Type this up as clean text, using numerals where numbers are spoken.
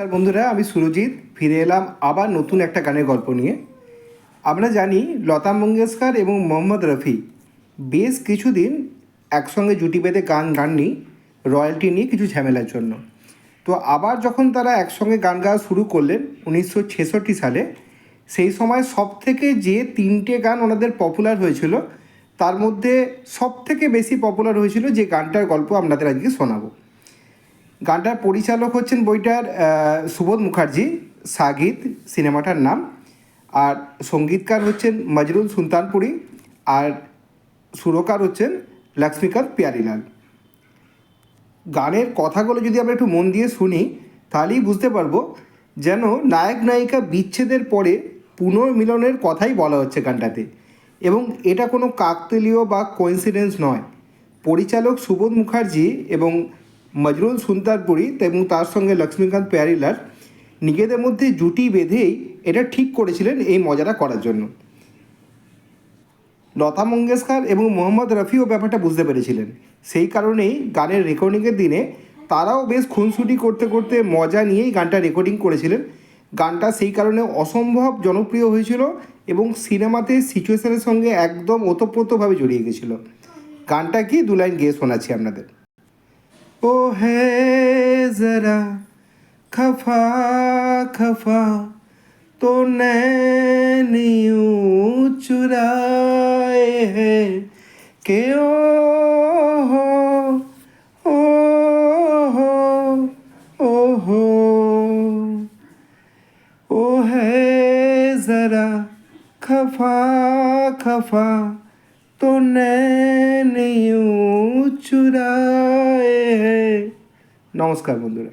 নমস্কার বন্ধুরা, আমি সুরজিৎ ফিরে এলাম আবার নতুন একটা গানের গল্প নিয়ে। আমরা জানি লতা মঙ্গেশকর এবং মোহাম্মদ রফি বেশ কিছুদিন একসঙ্গে জুটি বেঁধে গান গাননি রয়্যালটি নিয়ে কিছু ঝামেলার জন্য। তো আবার যখন তারা একসঙ্গে গান গাওয়া শুরু করলেন 1966 সালে, সেই সময় সবথেকে যে তিনটে গান ওনাদের পপুলার হয়েছিল তার মধ্যে সবথেকে বেশি পপুলার হয়েছিল যে গানটার গল্প আপনাদের আজকে শোনাবো। গানটার পরিচালক হচ্ছেন বইটার সুবোধ মুখার্জি, সাগিত সিনেমাটার নাম, আর সঙ্গীতকার হচ্ছেন মজরুল সুলতানপুরি, আর সুরকার হচ্ছেন লক্ষ্মীকান্ত প্যারিলাল। গানের কথাগুলো যদি আমরা একটু মন দিয়ে শুনি তাহলেই বুঝতে পারবো যেন নায়ক নায়িকা বিচ্ছেদের পরে পুনর্মিলনের কথাই বলা হচ্ছে গানটাতে, এবং এটা কোনো কাকতালীয় বা কোইন্সিডেন্স নয়। পরিচালক সুবোধ মুখার্জি এবং মজরুল সুলতানপুরি এবং তার সঙ্গে লক্ষ্মীকান্ত প্যারিলাল নিজেদের মধ্যে জুটি বেঁধেই এটা ঠিক করেছিলেন এই মজাটা করার জন্য। লতা মঙ্গেশকর এবং মোহাম্মদ রফিও ব্যাপারটা বুঝতে পেরেছিলেন, সেই কারণেই গানের রেকর্ডিংয়ের দিনে তারাও বেশ খুনসুটি করতে করতে মজা নিয়েই গানটা রেকর্ডিং করেছিলেন। গানটা সেই কারণে অসম্ভব জনপ্রিয় হয়েছিল এবং সিনেমাতে সিচুয়েশনের সঙ্গে একদম ওতপ্রোতভাবে জড়িয়ে গেছিলো। গানটা কি দু লাইন গেয়ে শোনাচ্ছি আপনাদের। ओ है ज़रा खफा खफा तो नैन यूं चुराए हैं कि ओ हो ओ हो ओ हो ओ है ज़रा खफा खफा तो नैन यूं चुराए। নমস্কার বন্ধুরা।